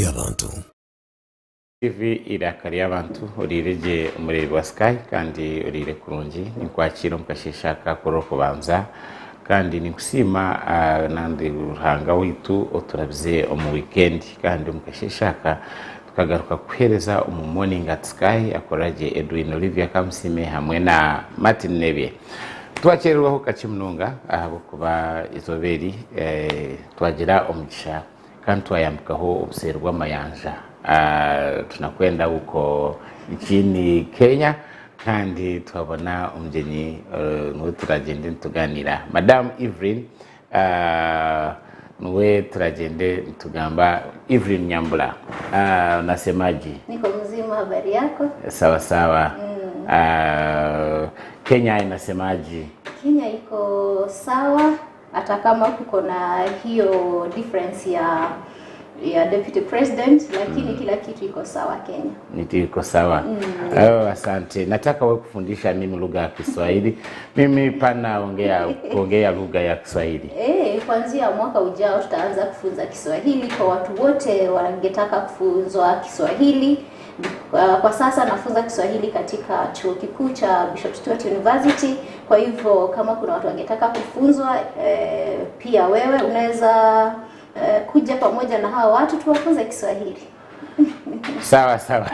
abantu. TV irakari abantu urireje umuriro wa Sky kandi urire kurungi ni kwakira mukashishaka koro kubanza kandi ni kusima nandi ruhanga witu oturabize mu weekend kandi mukashishaka tukagaruka kuhereza morning at Sky akoraje Edwin Olivia Kamusime hamwe na Martin Nebye twakererwaho kacimnunga ahabo kuba izoberi twagira omugisha kandi twayambukaho obuserwa mayanja tunakwenda huko nchini Kenya kandi twabona umjeni nuwe turagende tuganira Madam Evelyn nuwe turagende tugamba Evelyn Nyambura unasemaji? Niko mzima, habari yako? Sawa sawa. Kenya inasemaji? Kenya iko sawa hata kama kuko na hiyo difference ya deputy president, lakini kila kitu iko sawa Kenya. Niti iko sawa. Asante. Nataka wewe kufundisha mimi lugha ya Kiswahili. Mimi pana kuongea lugha ya Kiswahili. Kuanzia mwaka ujao tutaanza kufunza Kiswahili kwa watu wote wangetaka kufunzwa Kiswahili. Kwa sasa nafunza Kiswahili katika chuo kikuu cha Bishop Stuart University. Kwa hivyo kama kuna watu wangetaka kufunzwa pia wewe unaweza kuja pamoja na hawa watu tuwafunze Kiswahili. Sawa sawa.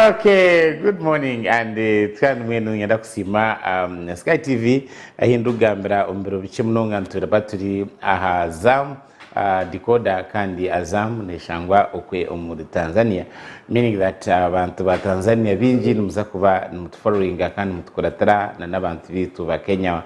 Okay, good morning and twan mwenu nyenda kusima Sky TV ahindugambira ombero bikimnonga nturabaturi aha Zam decoder kandi Azam neshangwa okwe omuri Tanzania, meaning that abantu ba Tanzania bingi numuza kuba following kandi mutukoratara n'abantu bitu ba Kenya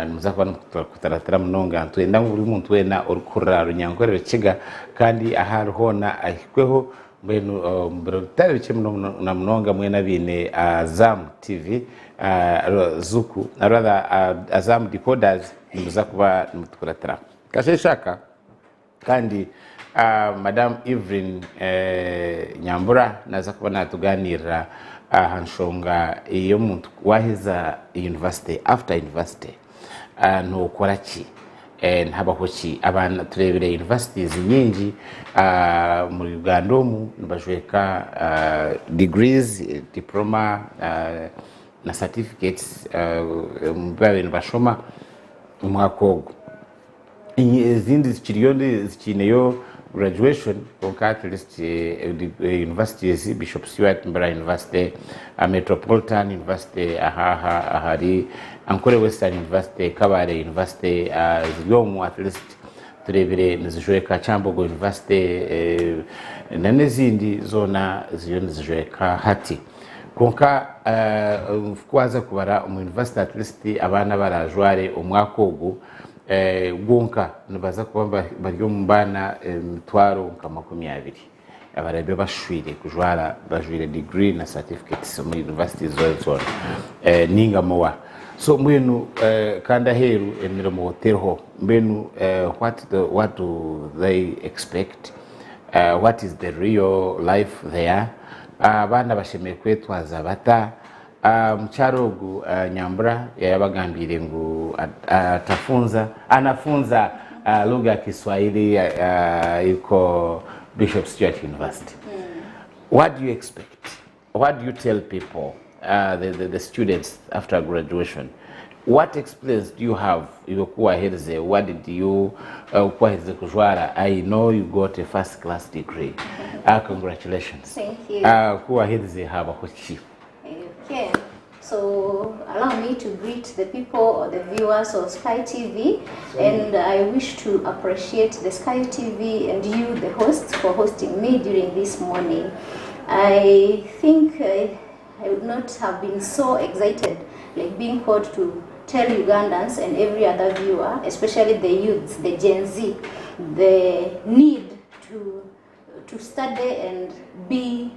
numuza kuba mutukoratara mnonga twenda nguri muntu wena orukura runyankorero kiga kandi aharuhona ahikweho mbenu mbirotare bikimno na mnonga mwena bine Azam TV Zuku rather Azam decoders numuza kuba mutukoratara kasheshaka kandi Madam Evelyn Nyambura naza kubona tuganira hanshonga iyo muntu wahiza university after university no koraki habaho ki abana turebere universities nyingi mu Uganda mu bajweka degrees diploma na certificates mu babintu bashoma umwakogo izindi zikineyo graduation at least universities Bishop Stuart University, Metropolitan University ahari Ankole Western University, Kabale University ziliomu at least turebere nizijweka Chambogo University nanezindi zona zijweka hati konka kwaza kubara university at least abana barajware umwakogo gonka nibaza kuba baryo mbana mitwaro nka 20 abarabe bashwire kujwara bajwire degree na certificates mu university zone ninga mowa so mwenu kanda heru emirimo hotelho mbenu what do they expect, what is the real life there, abana bashemeye kwetwaza bata mcharogu Nyambura yabagambire ngo anafunza lugha ya Kiswahili yuko Bishop Stuart University. What do you expect? What do you tell people, the students after graduation? What experience do you have? What did you kujwara? I know you got a first class degree. Congratulations. Thank you. Okay, so allow me to greet the people or the viewers of Sky TV, and I wish to appreciate the Sky TV and you, the hosts, for hosting me during this morning. I think I would not have been so excited like being called to tell Ugandans and every other viewer, especially the youths, the Gen Z, the need to study and be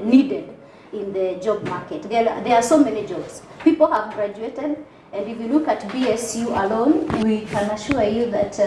needed in the job market. There are so many jobs. People have graduated, and if you look at BSU alone, we can assure you that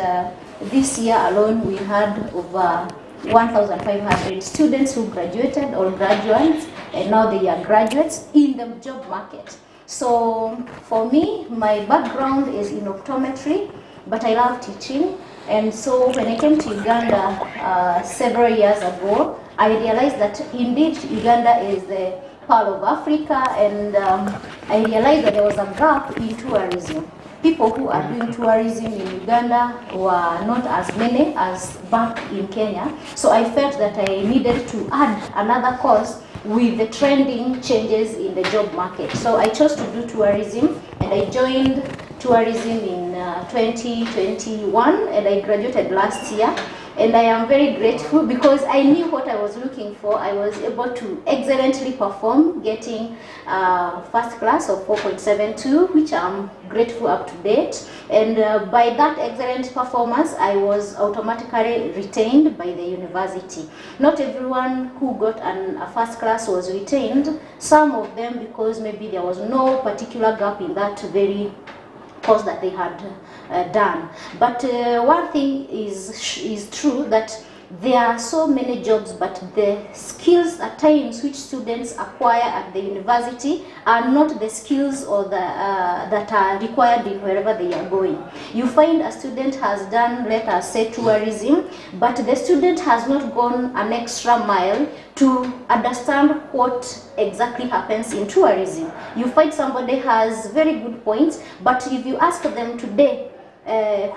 this year alone we had over 1,500 students who graduated or graduates, and now they are graduates in the job market. So for me, my background is in optometry. but I love teaching. And so when I came to Uganda several years ago, I realized that indeed Uganda is the pearl of Africa, and I realized that there was a gap in tourism. People who are doing tourism in Uganda were not as many as back in Kenya. So I felt that I needed to add another course with the trending changes in the job market. So I chose to do tourism, and I joined tourism in 2021, and I graduated last year. And I am very grateful because I knew what I was looking for. I was able to excellently perform, getting first class of 4.72, which I'm grateful up to date. And by that excellent performance, I was automatically retained by the university. Not everyone who got a first class was retained. Some of them because maybe there was no particular gap in that very course that they had done. But one thing is true, that there are so many jobs, but the skills at times which students acquire at the university are not the skills or the that are required in wherever they are going. You find a student has done, let us say, tourism, but the student has not gone an extra mile to understand what exactly happens in tourism. You find somebody has very good points, but if you ask them today,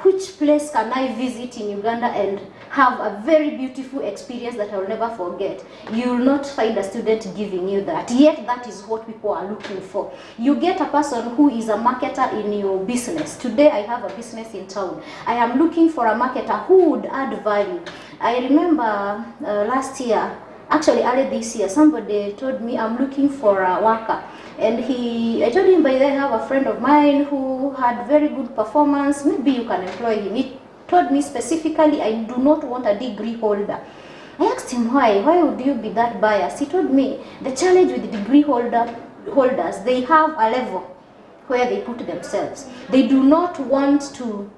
which place can I visit in Uganda and have a very beautiful experience that I will never forget, you will not find a student giving you that. Yet that is what people are looking for. You get a person who is a marketer in your business. Today I have a business in town. I am looking for a marketer who would add value. I remember last year, actually early this year, somebody told me I'm looking for a worker. And I told him, by then I have a friend of mine who had very good performance, maybe you can employ him. He told me specifically, I do not want a degree holder. I asked him why would you be that biased? He told me the challenge with the degree holders, they have a level where they put themselves. They do not want to,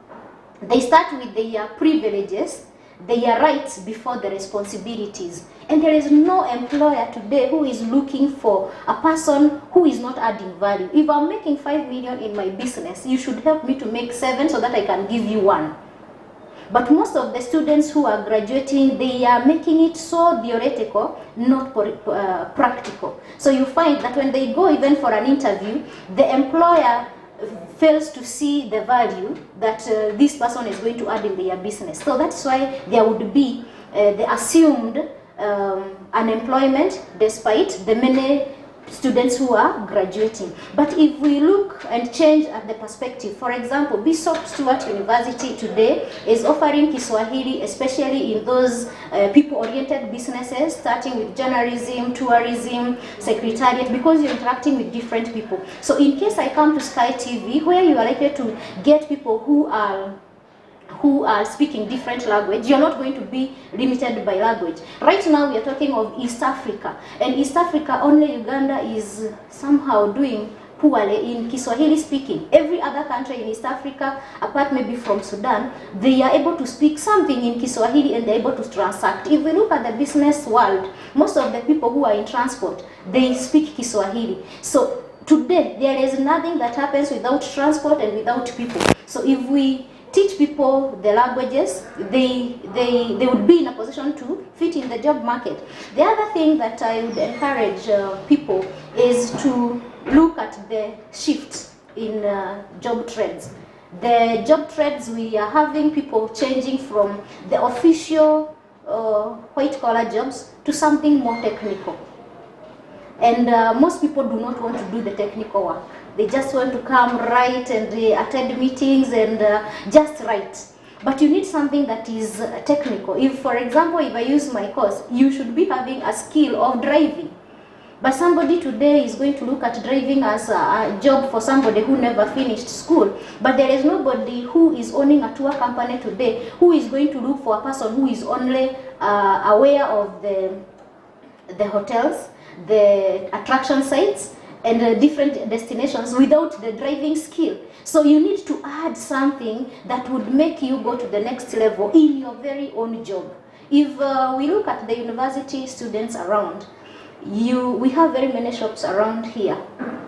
they start with their privileges, their rights before the responsibilities. And there is no employer today who is looking for a person who is not adding value. If I'm making 5 million in my business, you should help me to make 7 so that I can give you 1. But most of the students who are graduating, they are making it so theoretical, not practical. So you find that when they go even for an interview, the employer fails to see the value that this person is going to add in their business. So that's why there would be the assumed unemployment despite the many students who are graduating. But if we look and change at the perspective, for example, Bishop Stuart University today is offering Kiswahili, especially in those people-oriented businesses, starting with journalism, tourism, secretariat, because you're interacting with different people. So in case I come to Sky TV, where you are likely to get people who are speaking different language, you're not going to be limited by language. Right now we are talking of East Africa, and East Africa, only Uganda is somehow doing poorly in Kiswahili speaking. Every other country in East Africa, apart maybe from Sudan, they are able to speak something in Kiswahili and they're able to transact. If we look at the business world, most of the people who are in transport, they speak Kiswahili. So today there is nothing that happens without transport and without people. So if we teach people the languages, they would be in a position to fit in the job market. The other thing that I would encourage people is to look at the shifts in job trends. The job trends, we are having people changing from the official white-collar jobs to something more technical. And most people do not want to do the technical work. They just want to come, write, and attend meetings and just write. But you need something that is technical. If, for example, if I use my course, you should be having a skill of driving. But somebody today is going to look at driving as a job for somebody who never finished school. But there is nobody who is owning a tour company today who is going to look for a person who is only aware of the hotels, the attraction sites, and different destinations without the driving skill. So you need to add something that would make you go to the next level in your very own job. If we look at the university students around, we have very many shops around here.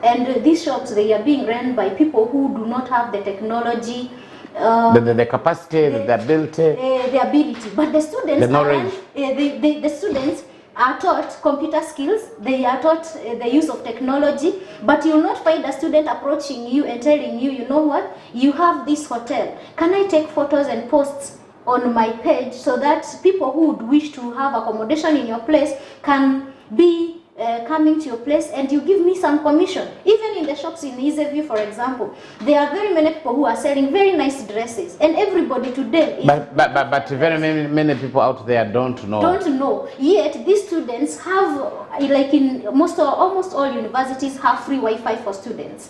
And these shops, they are being run by people who do not have the technology the capacity, the ability, the ability. But the students, the knowledge. The students are taught computer skills. They are taught the use of technology. But you'll not find a student approaching you and telling you, you know what, you have this hotel. Can I take photos and posts on my page so that people who would wish to have accommodation in your place can be coming to your place, and you give me some commission? Even in the shops in Easyview, for example, there are very many people who are selling very nice dresses, and everybody today is but very many people out there don't know. Yet these students have, like in almost all universities, have free Wi-Fi for students.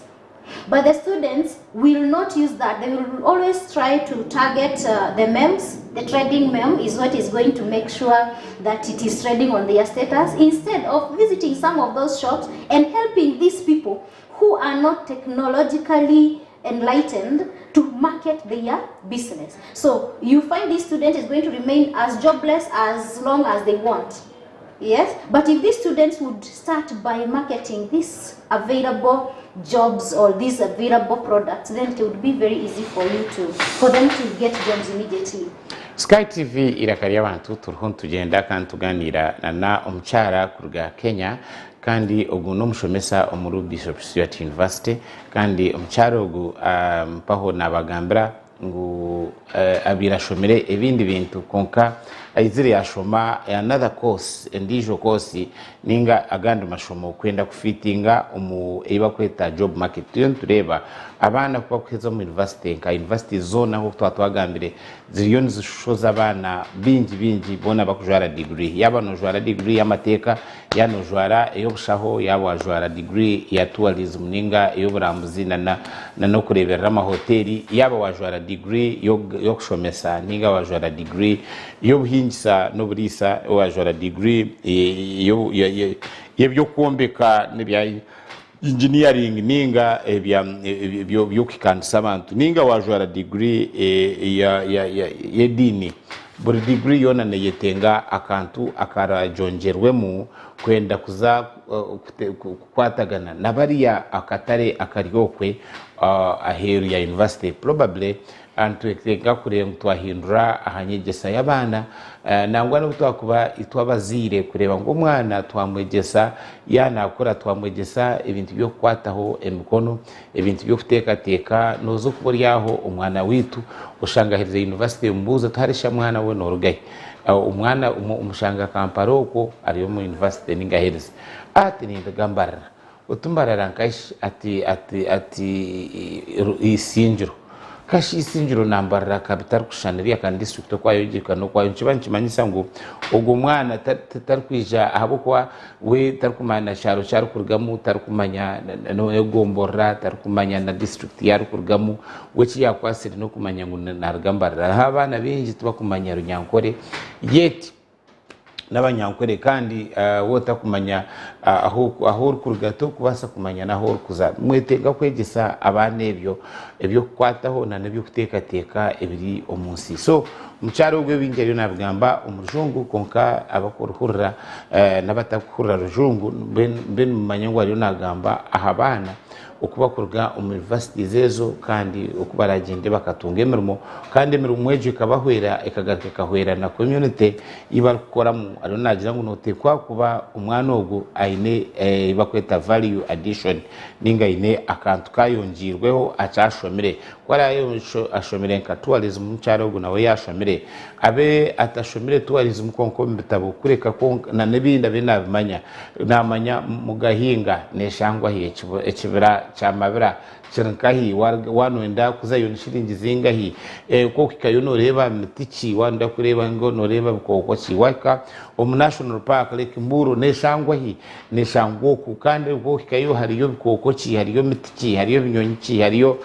But the students will not use that. They will always try to target the memes. The trading meme is what is going to make sure that it is trading on their status, instead of visiting some of those shops and helping these people who are not technologically enlightened to market their business. So you find this student is going to remain as jobless as long as they want. Yes, but if these students would start by marketing these available jobs or these available products, then it would be very easy for them to get jobs immediately. Sky TV irakariya abantu turuho tugenda kandi tuganira na omukyara kuruga Kenya kandi ogu n'omushomesa omuru Bishop Stuart University kandi omukyara ogu mpaho nabagambira ngu abirashomere ebindi bintu konka aizire yashoma another course endijo course ninga agandi mashomo kwenda kufitinga eba kweta job market tureba abana kwa kweza mu university zone aho twatwagambire ziriyo nizishoza abana bingi bona bakujwara degree yaba no jwara degree y'amateka yano jwara eyo bushaho yaba jwara degree ya tourism ninga eyo burambuzi na no kureberera amahoteli yaba wajwara degree yo kushomesa ninga wajwara degree yo buhingisa no burisa wajwara degree yo kuombeka n'ibya engineering ninga byo kwikanisa abantu ninga wajwara degree ya dini buri degree yona neyetenga akantu akarajongerwemu kwenda kuza kwatagana nabariya akatare akaryokwe aheru ya university probably antu ekega kure twahindura ahanyegesa y'abana nangwa no twakuba itwabazire kureba ngo umwana twamwegesa yanakora twamwegesa ibintu byo kwataho emikono ibintu byo kuteka nozo kuburyaho umwana witu ushanga heze university mbuza tarisha mwana we norugaye umwana umushanga kamparoko ariyo mu university ninga heze ati ndagambara utumbarara nkashi ati isinjiro kashi isinjiro nambara kabitar kushaniriya kandi district kwa yogika no kwa nchibanchi manyisa ngo ugo mwana tarkwija ahabo kwa we tarkumana sharo kurgamu tarkumanya no egombora tarkumanya na district yari kurgamu wechi yakwasiri no kumanya ngo nargambara habana bingi tubakumanya runyankore yeti n'abanyankore kandi wota kumanya aho kurugato kubasa kumanya naho kuza mwetega kwegesa abane ebyo kwataho na nebyo kuteka ebiri omunsi so mucyaro gwe bingeri nabigamba umujungu konka abakuruhurira n'abatakuhurira rujungu ben manyangwa ryo nagamba ahabana ukubakurga university zezo kandi ukubaragende bakatunga emirimo kandi emirimo mweje kabahwera ekagaruka kahwera na community ibakoramo ari nagira ngo notekwa kuba umwana ogu aine bakweta value addition ninga ine akantu kayonjirweho acashomere kwarayo ashomere nka tourism cyaro ogu nawe yashomere abe atashomere tourism konko mbitabo kureka ko na nebinda benabimanya namanya mugahinga neshangwa hiye ekibira chamabira chirankahi wanoenda kuzayo nishiringi zingahi ko kikayo noreba mitichi wanda kureba ngo noreba bikoko chiwaka national park lake mburu neshangwahi neshangwoku kandi ko kikayo hariyo bikoko chi hariyo mitichi hariyo binyonyi chi hariyo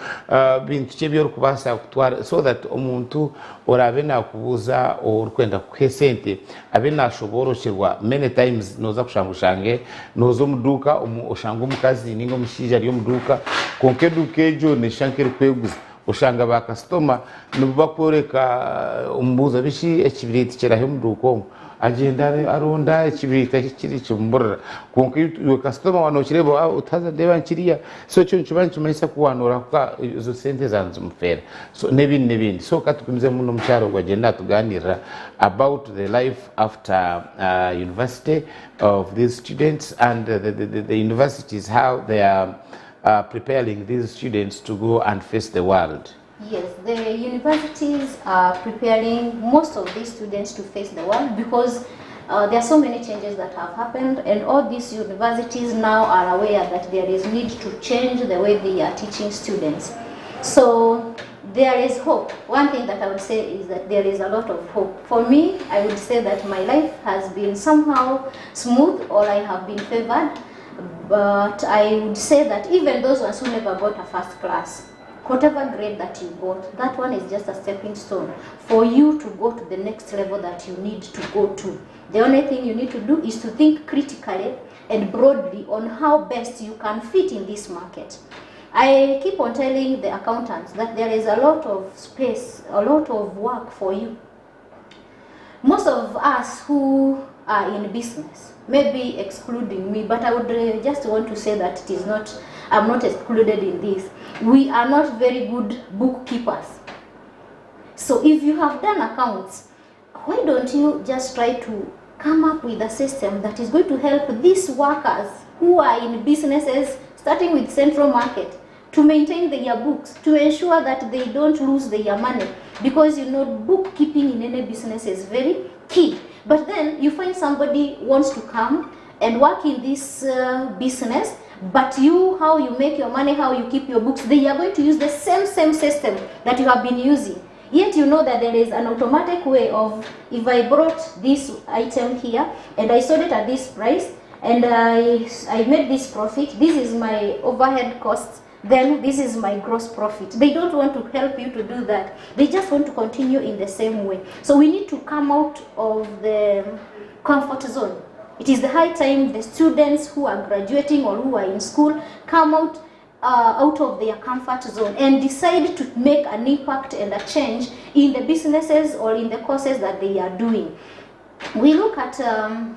bintu cyebyo kubasa kutwara so that omuntu orabe nakubuza urukwenda kwesente abe nashoboroshirwa many times noza kushangushange nozo muduka ushanga umukazi ningo mushija ariyo muduka konke dukejo neshankere kweguza ushanga ba customer nubakoreka umbuza bishi ekibiriti kirahe muduko agenda aronda ikibita kiri cyumburra konko iyo customer wano kireba utaza deba nkiriya so cyo ncubanci mayisa kuwanura kwa izo sente zanzu mufera so nebindi so katukumize muno mcharo gwagenda tuganira about the life after university of these students and the universities, how they are preparing these students to go and face the world. Yes, the universities are preparing most of these students to face the world because there are so many changes that have happened, and all these universities now are aware that there is need to change the way they are teaching students. So there is hope. One thing that I would say is that there is a lot of hope. For me, I would say that my life has been somehow smooth, or I have been favored, but I would say that even those ones who never got a first class, whatever grade that you got, that one is just a stepping stone for you to go to the next level that you need to go to. The only thing you need to do is to think critically and broadly on how best you can fit in this market. I keep on telling the accountants that there is a lot of space, a lot of work for you. Most of us who are in business, maybe excluding me, but I would just want to say that it is not, I'm not excluded in this. We are not very good bookkeepers. So if you have done accounts, why don't you just try to come up with a system that is going to help these workers who are in businesses, starting with central market, to maintain their books, to ensure that they don't lose their money. Because you know, bookkeeping in any business is very key. But then you find somebody wants to come and work in this business, but you, how you make your money, how you keep your books, they are going to use the same system that you have been using. Yet you know that there is an automatic way of, if I brought this item here and I sold it at this price and I made this profit, this is my overhead costs, then this is my gross profit. They don't want to help you to do that. They just want to continue in the same way. So we need to come out of the comfort zone. It is the high time the students who are graduating or who are in school come out of their comfort zone and decide to make an impact and a change in the businesses or in the courses that they are doing. We look at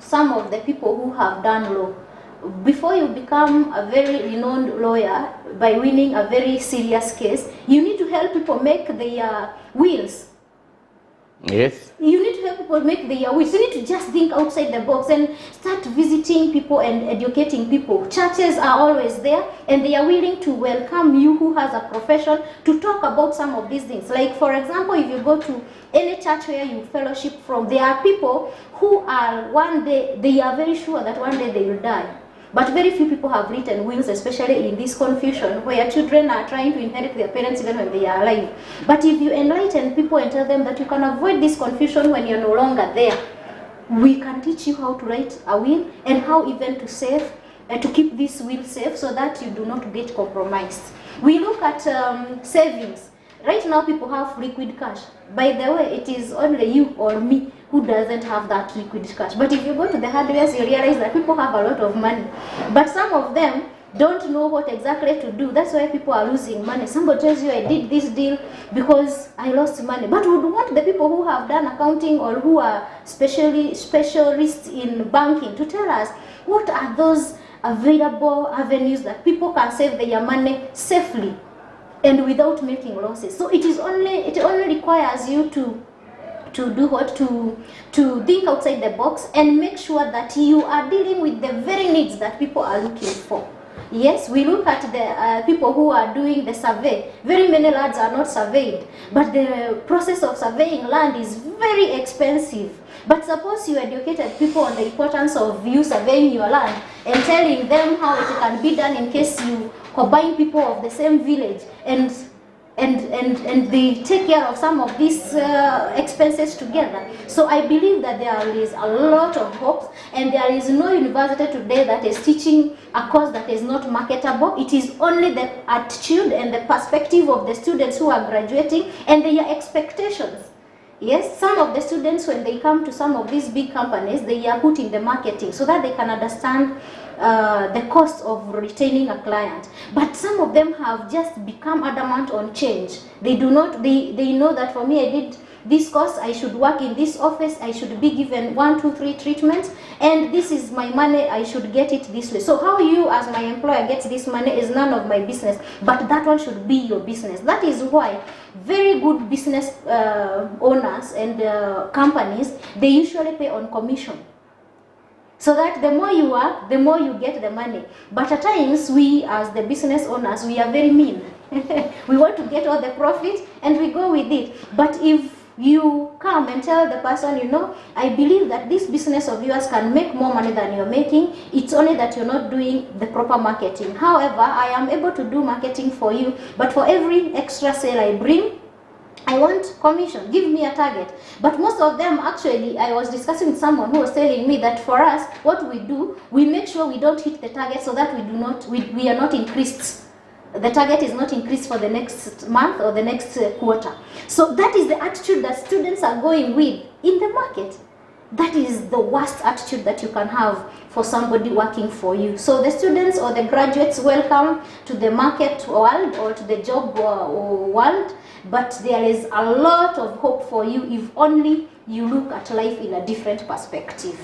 some of the people who have done law. Before you become a very renowned lawyer by winning a very serious case, you need to help people make their wills. Yes. You need to help people make their wills. You need to just think outside the box and start visiting people and educating people. Churches are always there and they are willing to welcome you who has a profession to talk about some of these things. Like for example, if you go to any church where you fellowship from, there are people who are one day, they are very sure that one day they will die. But very few people have written wills, especially in this confusion where children are trying to inherit their parents even when they are alive. But if you enlighten people and tell them that you can avoid this confusion when you're no longer there, we can teach you how to write a will and how even to save and to keep this will safe so that you do not get compromised. We look at savings. Right now people have liquid cash. By the way, it is only you or me who doesn't have that liquid cash. But if you go to the hardwares, you realize that people have a lot of money. But some of them don't know what exactly to do. That's why people are losing money. Somebody tells you, I did this deal because I lost money. But we would want the people who have done accounting or who are specialists in banking to tell us what are those available avenues that people can save their money safely and without making losses. So it only requires you to do what? To think outside the box and make sure that you are dealing with the very needs that people are looking for. Yes, we look at the people who are doing the survey. Very many lands are not surveyed, but the process of surveying land is very expensive. But suppose you educated people on the importance of you surveying your land and telling them how it can be done in case you combine people of the same village and they take care of some of these expenses together. So I believe that there is a lot of hopes, and there is no university today that is teaching a course that is not marketable. It is only the attitude and the perspective of the students who are graduating and their expectations. Yes, some of the students, when they come to some of these big companies, they are put in the marketing so that they can understand the cost of retaining a client. But some of them have just become adamant on change. They do not, they know that for me, I did this course, I should work in this office, I should be given 1, 2, 3 treatments, and this is my money, I should get it this way. So how you as my employer get this money is none of my business, but that one should be your business. That is why very good business owners and companies, they usually pay on commission. So that the more you work, the more you get the money. But at times, we as the business owners, we are very mean. We want to get all the profit and we go with it. But if you come and tell the person, you know, I believe that this business of yours can make more money than you're making, it's only that you're not doing the proper marketing. However, I am able to do marketing for you, but for every extra sale I bring, I want commission, give me a target. But most of them, actually, I was discussing with someone who was telling me that for us, what we do, we make sure we don't hit the target so that we are not increased. The target is not increased for the next month or the next quarter. So that is the attitude that students are going with in the market. That is the worst attitude that you can have for somebody working for you. So the students or the graduates, welcome to the market world or to the job world, but there is a lot of hope for you if only you look at life in a different perspective.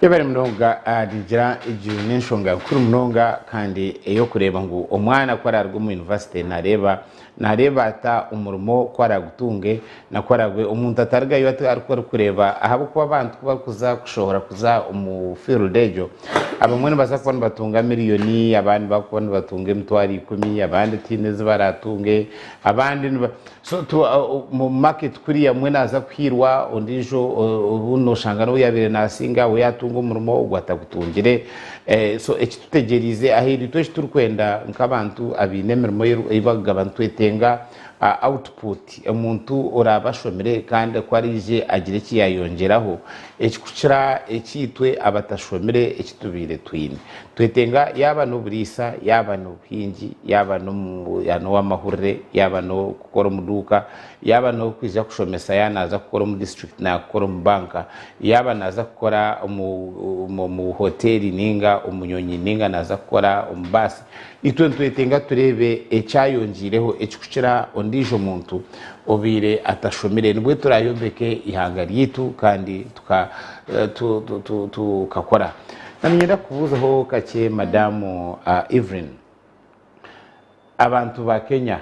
Yabari mnonga dijira iju n'enshonga kuri mnonga kandi eyo kureba ngo omwana kwara rwo mu university nareba ata umurimo kwara gutunge nakwaragwe umuntu atarga yo ari kureba ahabo kuba abantu kuba kuza kushobora kuza mu field ejo abamwe baza kubona batunga miliyoni, abandi bakubona batunga emitwari 10, abandi tineze baratunge, abandi so mu market kuri yamwe naza kwirwa ondijo ubuno shangano yabire nasinga we yatunga umurimo ugwatagutungire so ekitutegerize ahiri twe turukwenda nk'abantu abinemermo ibaga abantu etenga output umuntu orabashomere kandi kwarije agire ki yayongeraho ekikucira ekitwe abatashomere ekitubire twine twetenga yaba no burisa yaba no hingi yaba no yano wamahurre yaba no gukora muduka yaba no kwija kushomesa yanaza gukora mu district na gukora mu banka yaba naza gukora mu hoteli ninga umunyonyi ninga naza gukora umbasi itwe twetenga turebe ecyayongireho ekikucira ondijo muntu obire atashomere nibwe turayombeke ihanga ryitu kandi tukakora nanyenda kuvuzaho kake madamu Evelyn abantu ba Kenya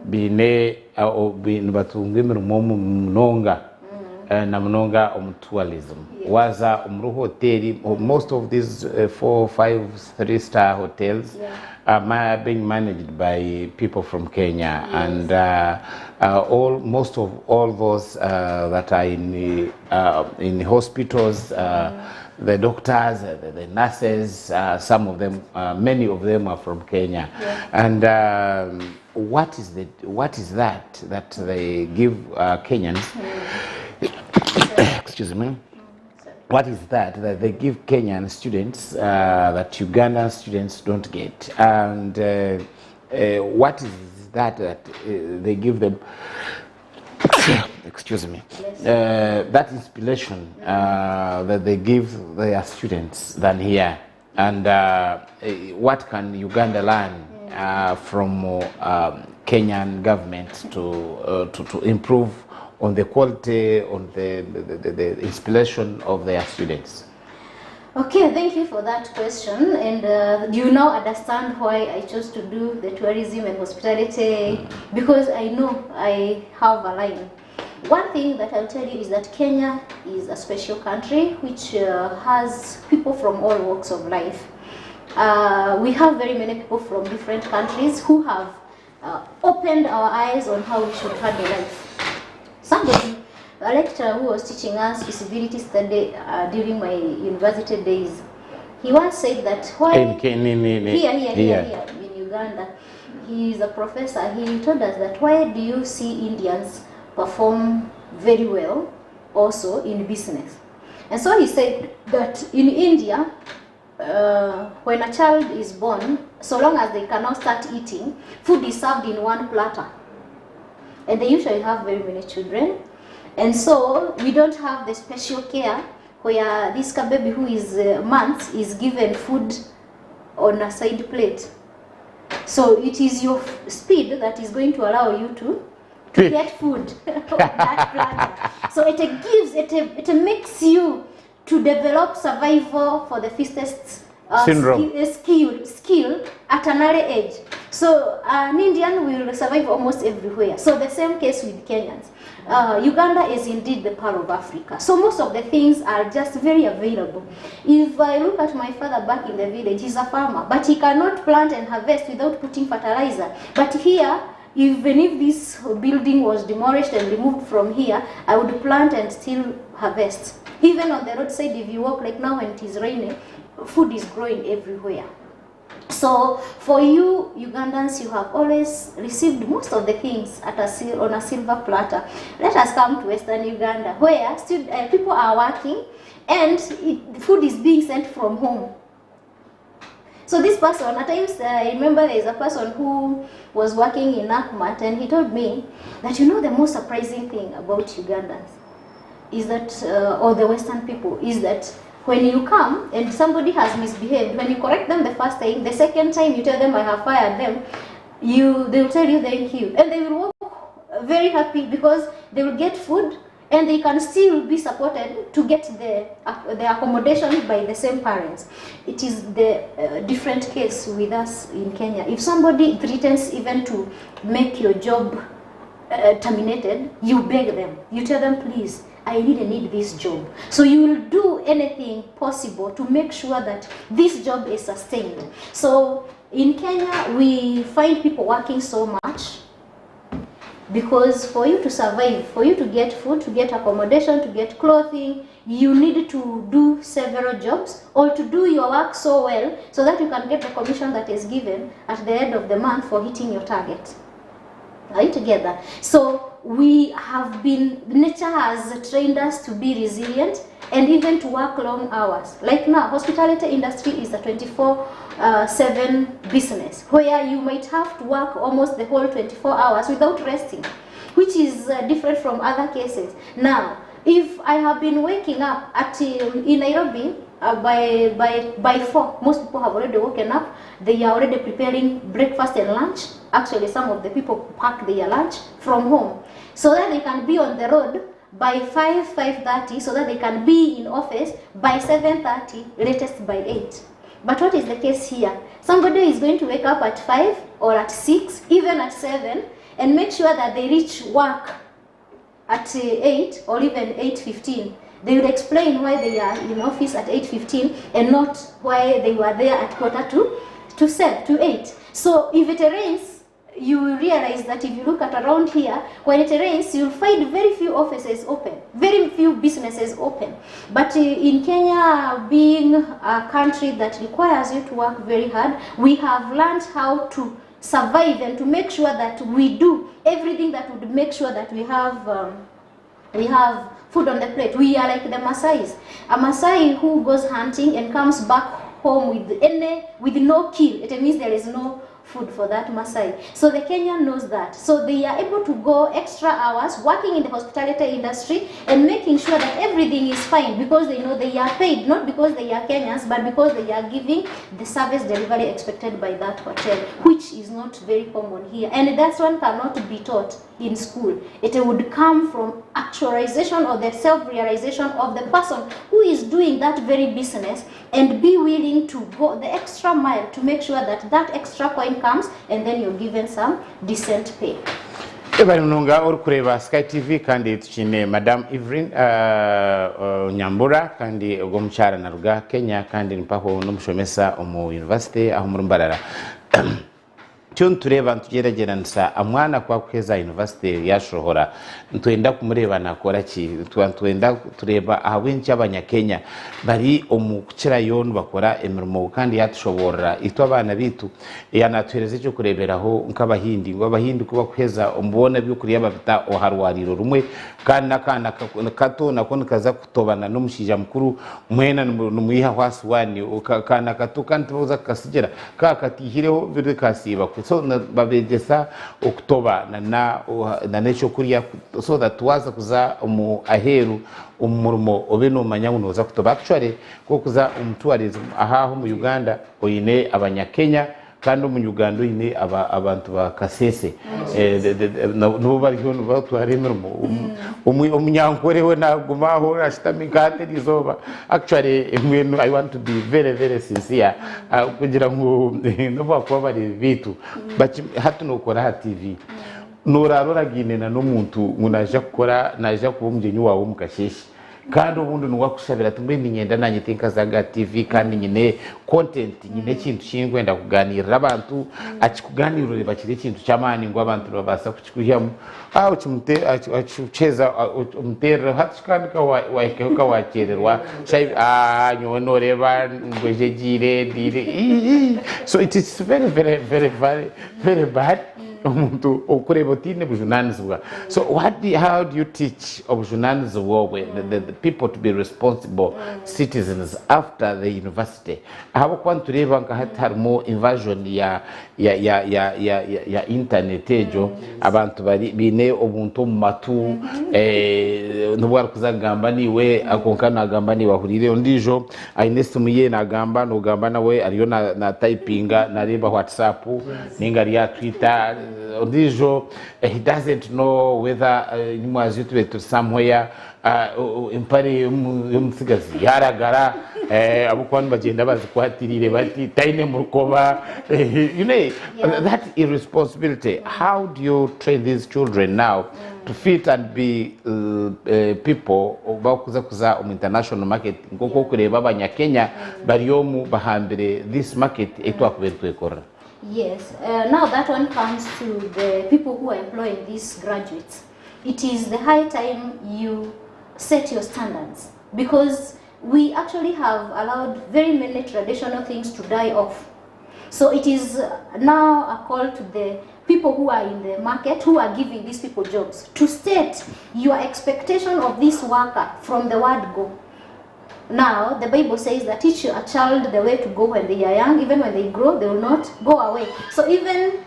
bine batunga imirimo mu mnonga na mnonga tourism waza umru hoteli most of these 4, 5, 3-star hotels are being managed by people from Kenya. Yes. And most of all those that are in hospitals, the doctors, the nurses, some of them, many of them are from Kenya. Yeah. And what is that they give Kenyans? Excuse me. What is that they give Kenyan students that Ugandan students don't get? And what is that they give them? Excuse me. That inspiration that they give their students than here. And what can Uganda learn from Kenyan government to improve on the quality, on the inspiration of their students? Okay, thank you for that question. And do you now understand why I chose to do the tourism and hospitality? Because I know I have a line. One thing that I'll tell you is that Kenya is a special country which has people from all walks of life. We have very many people from different countries who have opened our eyes on how we should handle life. Somebody, a lecturer who was teaching us feasibility study during my university days, he once said that why here in Uganda, he is a professor. He told us that why do you see Indians perform very well also in business? And so he said that in India, when a child is born, so long as they cannot start eating, food is served in one platter. And they usually have very many children. And so we don't have the special care where this baby who is months is given food on a side plate. So it is your speed that is going to allow you to to get food on that platter. So it makes you to develop survival for the fittest skill at an early age. So an Indian will survive almost everywhere. So the same case with Kenyans. Uganda is indeed the pearl of Africa. So most of the things are just very available. If I look at my father back in the village, he's a farmer, but he cannot plant and harvest without putting fertilizer. But here, even if this building was demolished and removed from here, I would plant and still harvest. Even on the roadside, if you walk like now when it is raining, food is growing everywhere. So for you Ugandans, you have always received most of the things at on a silver platter. Let us come to Western Uganda, where people are working and food is being sent from home. So this person, at times I remember there is a person who was working in Akmat, and he told me that, you know, the most surprising thing about Ugandans is that, or the Western people, is that when you come and somebody has misbehaved, when you correct them the first time, the second time you tell them I have fired them, they will tell you thank you, and they will walk very happy because they will get food and they can still be supported to get the accommodation by the same parents. It is the different case with us in Kenya. If somebody threatens even to make your job terminated, you beg them, you tell them, please, I need this job. So you will do anything possible to make sure that this job is sustained. So in Kenya, we find people working so much because for you to survive, for you to get food, to get accommodation, to get clothing, you need to do several jobs or to do your work so well so that you can get the commission that is given at the end of the month for hitting your target. Are you together? So we have been, nature has trained us to be resilient and even to work long hours. Like now, hospitality industry is a 24/7 business where you might have to work almost the whole 24 hours without resting, which is different from other cases. Now, if I have been waking up in Nairobi by 4, most people have already woken up. They are already preparing breakfast and lunch. Actually, some of the people pack their lunch from home so that they can be on the road by 5:30, so that they can be in office by 7:30, latest by 8. But what is the case here? Somebody is going to wake up at 5 or at 6, even at 7, and make sure that they reach work at 8 or even 8:15. They will explain why they are in office at 8:15 and not why they were there at 7:45. So if it rains, you will realize that if you look at around here, when it rains, you'll find very few offices open, very few businesses open. But in Kenya, being a country that requires you to work very hard, we have learned how to survive and to make sure that we do everything that would make sure that we have food on the plate. We are like the Maasais. A Maasai who goes hunting and comes back home with no kill, it means there is no food for that Maasai. So the Kenyan knows that. So they are able to go extra hours working in the hospitality industry and making sure that everything is fine because they know they are paid, not because they are Kenyans, but because they are giving the service delivery expected by that hotel, which is not very common here. And that one cannot be taught in school. It would come from actualization or the self-realization of the person who is doing that very business and be willing to go the extra mile to make sure that that extra coin comes and then you're given some decent pay. Bari munonga uri kureba Sky TV kandi tuchine Madam Evelyn Nyambura kandi ubwo mucyara na ruga Kenya kandi nimpaho n'umushomesa mu university aho muri Mbarara. Cyo tureba tugeregeranisa amwana kwa kweza university yashohora ntwenda kumureba nakora ki twenda tureba abenshi abanyakenya bari omukira yonu bakora emirimo kandi yatushobora itwa abana bitu yanatwereze cyo kureberaho nk'abahindi ngo abahindi kuba kweza ombona byukuri yabafita oharwariro rumwe kandi nakana kato nakone kaza kutobana n'umushija mukuru mwena numuyiha hwasi wani kana kato kandi tuza kasigera kakatihireho biri kasiba so babegesa Oktoba na necho kuriya so that waza kuza mu aheru umurimo obeno manyamuno za kutoba actually ko kuza umtourism ahaho mu Uganda oyine abanyakenya kandi mu Uganda ine abantu ba Kasese no bariho no batwaremera umunyankore we nagumaho ashtamikate rizoba. Actually I want to be very very sincere kugira ngo no bakwa bari bitu hatu no kora TV norarora ginena no muntu ngunaje gukora naje kubumbye nyuwawo mukasheshi kandi ubundi nwakushabira tumbe ninyenda nanye tinka zaga TV kandi nyine content nyine kintu kingwenda kuganirira abantu akikuganirira bakire kintu cyamani ngo abantu babasa kukikuhyamo ukimute acucheza umtera hatsikandika waikehuka wachererwa nyoreba ngwejegire dire. So it is very very very very very bad. So how do you teach the people to be responsible citizens after the university? How can to have more invasion ya internet ejo abantu bari bine obuntu matu nubwo kuzagamba niwe akonkana agamba ni bahurire ondijo ainesi muye nagamba no gamba nawe ariyo na typinga nareba WhatsApp ningari ya Twitter ondijo he doesn't know whether nimwazi to somewhere impari umusigazi yaragara abukwana bagenda bazikwatirire bati taine murukoba you know that irresponsibility. How do you train these children now to fit and be people bakuza kuza international market ngoko kureba abanyakenya bariyo bahambire this market etwa kubertwekora? Yes, now that one comes to the people who are employing these graduates. It is the high time you set your standards, because we actually have allowed very many traditional things to die off. So it is now a call to the people who are in the market, who are giving these people jobs, to state your expectation of this worker from the word go. Now, the Bible says that teach a child the way to go when they are young, even when they grow, they will not go away. So even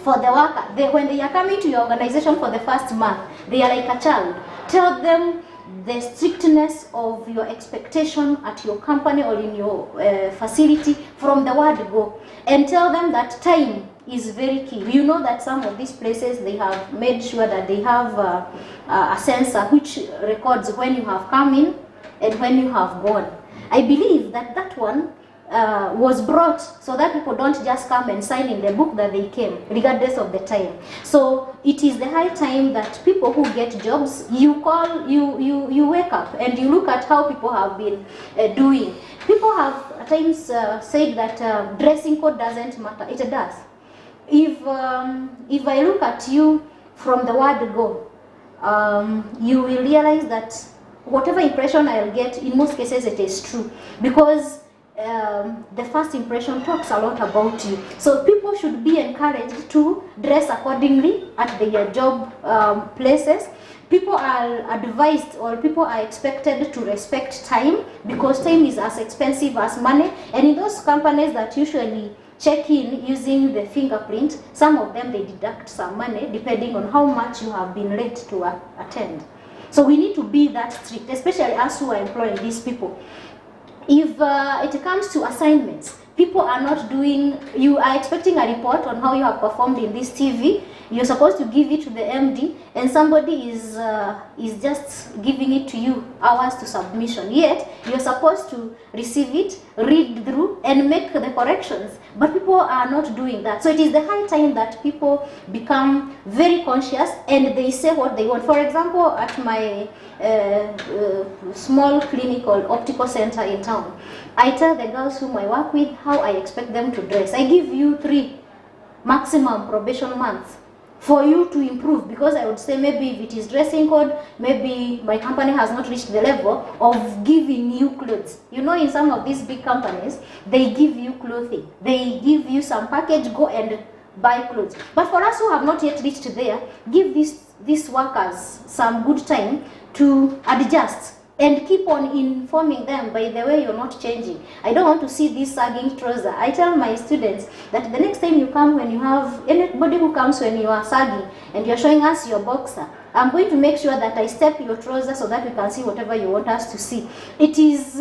for the worker, when they are coming to your organization for the first month, they are like a child. Tell them the strictness of your expectation at your company or in your facility from the word go. And tell them that time is very key. You know that some of these places, they have made sure that they have a sensor which records when you have come in and when you have gone. I believe that that one was brought so that people don't just come and sign in the book that they came, regardless of the time. So it is the high time that people who get jobs, you wake up and you look at how people have been doing. People have at times said that dressing code doesn't matter. It does. If I look at you from the word go, you will realize that whatever impression I'll get, in most cases it is true, because the first impression talks a lot about you. So people should be encouraged to dress accordingly at their job places. People are advised, or people are expected to respect time, because time is as expensive as money. And in those companies that usually check in using the fingerprint, some of them they deduct some money depending on how much you have been late to attend. So we need to be that strict, especially us who are employing these people. If it comes to assignments, people are not doing, you are expecting a report on how you have performed in this TV, you're supposed to give it to the MD, and somebody is just giving it to you hours to submission. Yet, you're supposed to receive it, read through, and make the corrections. But people are not doing that. So it is the high time that people become very conscious and they say what they want. For example, at my small clinical optical center in town, I tell the girls whom I work with how I expect them to dress. I give you 3 maximum probation months for you to improve, because I would say maybe if it is dressing code, maybe my company has not reached the level of giving you clothes. You know, in some of these big companies, they give you clothing. They give you some package, go and buy clothes. But for us who have not yet reached there, give these workers some good time to adjust and keep on informing them, by the way, you're not changing. I don't want to see this sagging trouser. I tell my students that the next time you come, when you have anybody who comes when you are sagging and you're showing us your boxer, I'm going to make sure that I step your trouser so that we can see whatever you want us to see. It is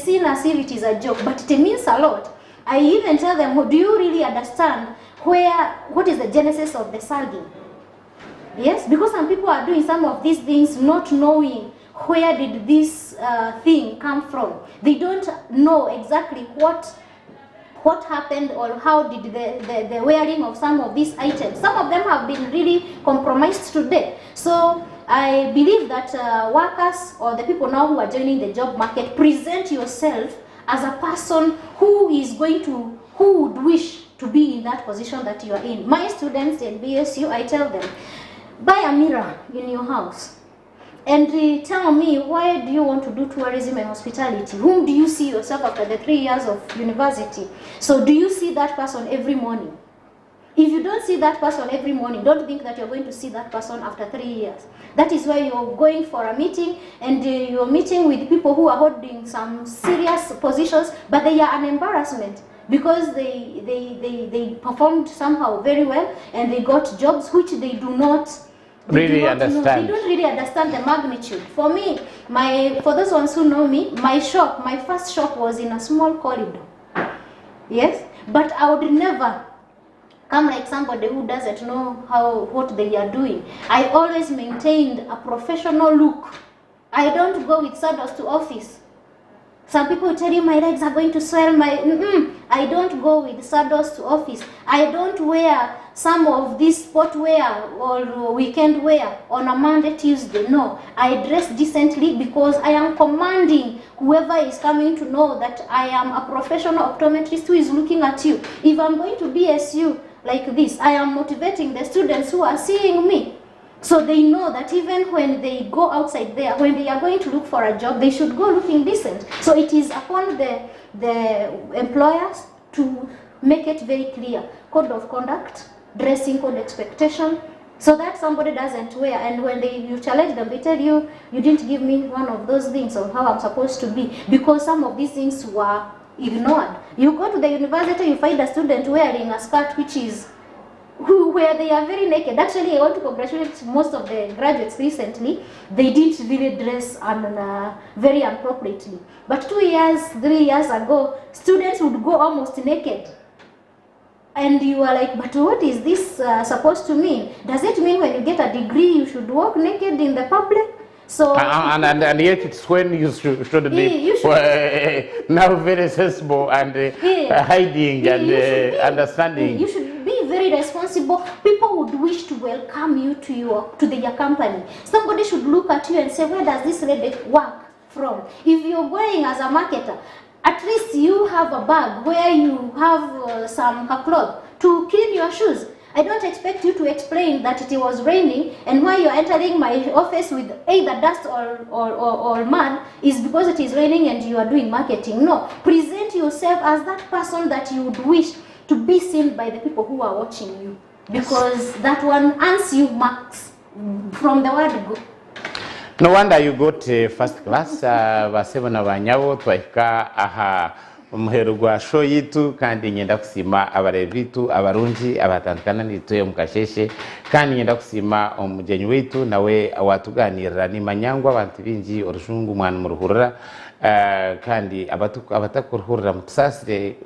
seen as if it is a joke, but it means a lot. I even tell them, do you really understand what is the genesis of the sagging? Yes, because some people are doing some of these things not knowing where did this thing come from. They don't know exactly what happened or how did the wearing of some of these items. Some of them have been really compromised today. So I believe that workers or the people now who are joining the job market, present yourself as a person who would wish to be in that position that you are in. My students in BSU, I tell them, buy a mirror in your house and tell me, why do you want to do tourism and hospitality? Whom do you see yourself after the 3 years of university? So do you see that person every morning? If you don't see that person every morning, don't think that you're going to see that person after 3 years. That is why you're going for a meeting and you're meeting with people who are holding some serious positions, but they are an embarrassment because they performed somehow very well and they got jobs which they do not really understand. They don't really understand the magnitude. For me, for those ones who know me, my first shop was in a small corridor. Yes, but I would never come like somebody who doesn't know what they are doing. I always maintained a professional look. I don't go with sandals to office. Some people tell you my legs are going to swell. I don't go with sandals to office. I don't wear some of this sport wear or weekend wear on a Monday, Tuesday. No, I dress decently because I am commanding whoever is coming to know that I am a professional optometrist who is looking at you. If I'm going to BSU like this, I am motivating the students who are seeing me. So they know that even when they go outside there, when they are going to look for a job, they should go looking decent. So it is upon the employers to make it very clear. Code of conduct, dressing code expectation, so that somebody doesn't wear. And when you challenge them, they tell you, you didn't give me one of those things of how I'm supposed to be, because some of these things were ignored. You go to the university, you find a student wearing a skirt where they are very naked. Actually, I want to congratulate most of the graduates recently. They didn't really dress very appropriately. But 2 years, 3 years ago, students would go almost naked. And you are like, but what is this supposed to mean? Does it mean when you get a degree, you should walk naked in the public? So and yet it's when you should be now very sensible and hiding and understanding. You should be very responsible. People would wish to welcome you to their company. Somebody should look at you and say, where does this lady work from? If you're going as a marketer, at least you have a bag where you have some cloth to clean your shoes. I don't expect you to explain that it was raining and why you're entering my office with either dust or mud is because it is raining and you are doing marketing. No, present yourself as that person that you would wish to be seen by the people who are watching you, because that one earns you marks from the word go. No wonder you got first class. Basebona banyabo twahika aha umuhero gwa show yitu kandi nyenda kusima abarevitu abarunji abatandukana nituye mukasheshe kandi nyenda kusima umugenyi witu nawe watuganirira ni manyangwa abantu binji orushungu mwana muruhurira kandi abatakuruhurira mutusasire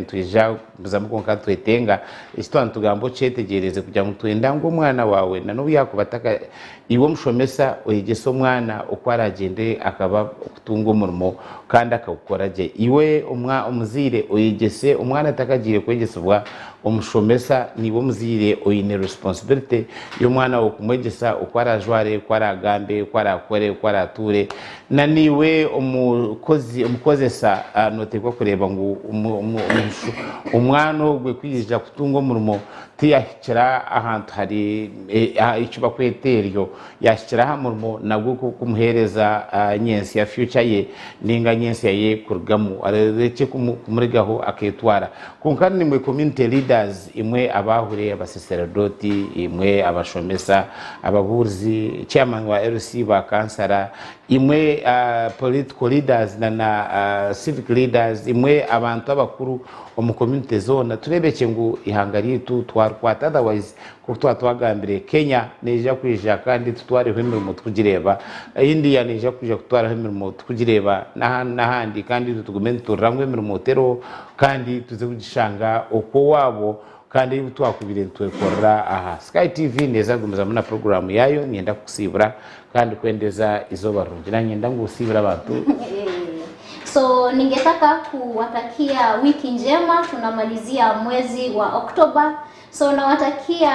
ntwija muzamukonka twetenga istwa ntugambo cetegereze kujya mutwenda ngo mwana wawe nano yakubataka iwo mushomesa oyigeso mwana ukwaragende akaba kutunga umurimo kandi akawukora je iwe umuzire oyigese umwana atakagire kwegesubwa umushomesa niwo muzire oyine responsibility yo mwana wo kumwegesa ukwarajware kwaragambe kwarakore kwarature na niwe umukozesa notekwa kureba ngo umwana ogwe kwija kutunga umurimo tiyahikira ahantu hari icyo bakweteryo yashikira hamurimo nabwo kumuhereza nyensi ya future ye ninga nyensi ye kurgamu areke kumurigaho aketwara kunkani nimwe community leaders imwe abahure abaseserdoti imwe abashomesa ababuzi chairman wa RC ba kansara imwe political leaders na civic leaders imwe abantu abakuru mu community zone turebeke ngo ihangari tu twarkwata otherwise ko twatwagambire Kenya neja kwija kandi tutware hwemero twugireba India neja kuja kutwara hwemero twugireba nahandi kandi tugumente turamwe mero motero kandi tuze kugishanga uko wabo kandi twakubire ntwekorera aha Sky TV neza gumiza muna program yayo ngenda kusibura kandi kwendeza izo barungi na ngenda ngusibura abantu. So ningetaka kuwatakia wiki njema, tunamalizia mwezi wa Oktoba. So nawatakia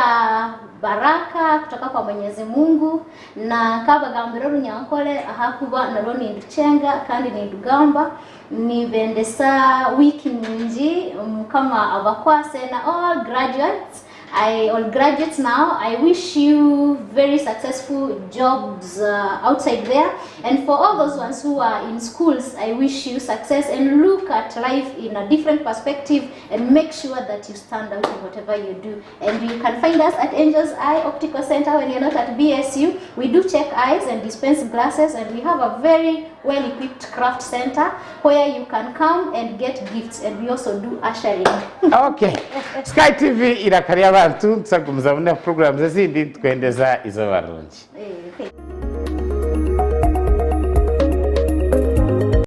baraka kutoka kwa Mwenyezi Mungu na kaba gambiro runyankole ahakuba naroni nduchenga kandi nindugamba nibendesa wiki nyingi kama abakwase na all graduates. All graduates now, I wish you very successful jobs outside there, and for all those ones who are in schools, I wish you success and look at life in a different perspective and make sure that you stand out in whatever you do. And you can find us at Angel's Eye Optical Center when you're not at BSU. We do check eyes and dispense glasses, and we have a very well-equipped craft center where you can come and get gifts, and we also do ushering. Okay. Sky TV irakaria abantu tsakumza muna programs zindi twendeza izo barungi.